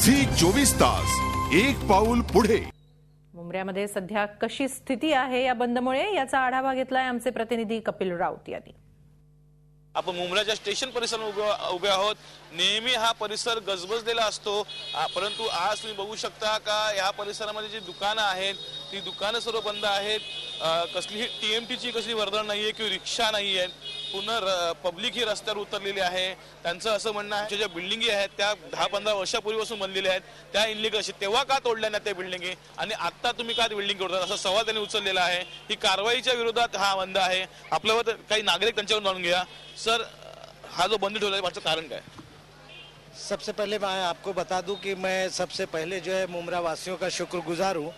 Zee 24 तास एक पाऊल पुढे। मुंब्र्यामध्ये सध्या कशी स्थिती आहे या बंदमुळे याचा आढावा घेतलाय आमचे प्रतिनिधी कपिल राऊत यांनी। आपण मुंब्र्याच्या स्टेशन परिसरात उभे आहोत। नेहमी हा परिसर गजबजलेला असतो, परंतु आज तुम्ही बघू शकता का या परिसरामध्ये जी दुकानं आहेत ती दुकानं सर्व बंद आहेत। कसलीही टीएमटीची कसली वर्दळ नाहीये किंवा रिक्षा नाहीये। पुन्हा पब्लिक ही रस्त्यावर उतरलेली आहे। त्यांचं असं म्हणणं आहे ज्या बिल्डिंगी आहेत त्या 10-15 वर्षापूर्वीपासून बनलेल्या आहेत, त्या इनलिगल आहेत। तेव्हा का तोडल्या नाही त्या बिल्डिंगी आणि आता तुम्ही का बिल्डिंग तोडतात असा सवाल त्यांनी उचललेला आहे। ही कारवाईच्या विरोधात हा बंद आहे। आपल्यावर काही नागरिक त्यांच्यावर जाणून घ्या। सर, हा जो बंद ठेवला है इसका कारण क्या है? सबसे पहले मैं आपको बता दूं कि मैं सबसे पहले जो है मुंब्रा वासियों का शुक्रगुजार हूं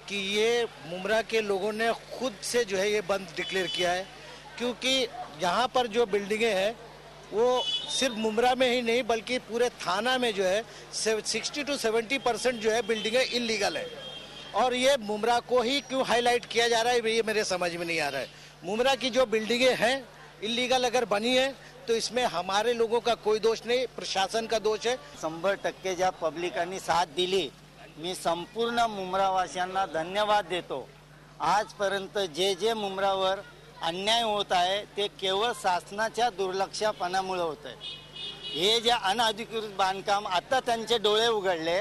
कि ये मुंब्रा के लोगों ने खुद से जो है ये बंद डिक्लेयर किया है, क्योंकि यहाँ पर जो बिल्डिंगें हैं वो सिर्फ मुंब्रा में ही नहीं बल्कि पूरे थाना में जो है 60 to 70% जो है बिल्डिंगें इलीगल है। और ये मुंब्रा को ही क्यों हाईलाइट किया जा रहा है ये मेरे समझ में नहीं आ रहा है। मुंब्रा की जो बिल्डिंगें हैं इलीगल अगर बनी है तो इसमें हमारे लोगों का कोई दोष नहीं, प्रशासन का दोष है। 100% ज्या पब्लिकांनी साथ दिली, मी संपूर्ण मुंब्रावासियांना धन्यवाद देतो। आजपर्यंत जे जे मुंब्रावर अन्याय होत आहे ते केवळ शासनाच्या दुर्लक्षपणामुळे होत आहे। हे जे अनधिकृत बांधकाम आता त्यांचे डोळे उघडले,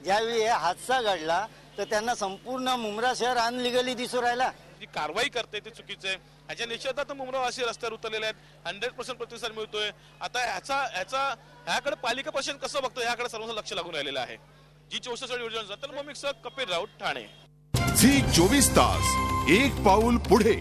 ज्यावेळी हादसा घडला तर त्यांना संपूर्ण मुंब्रा शहर अनलिगली दिसू राहिला। जी कारवाई करते ते चुकीचं आहे। ह्याच्या निषेधार्थ मुंब्रावासी रस्त्यावर उतरलेले आहेत। 100% प्रतिसाद मिळतोय। आता ह्याकडे पालिका प्रशासन कसं बघतोय ह्याकडे सर्वांचं लक्ष लागून राहिलेलं आहे। G24 योजना कपिल राऊत, ठाणे। झी 24 तास एक पाऊल पुढे।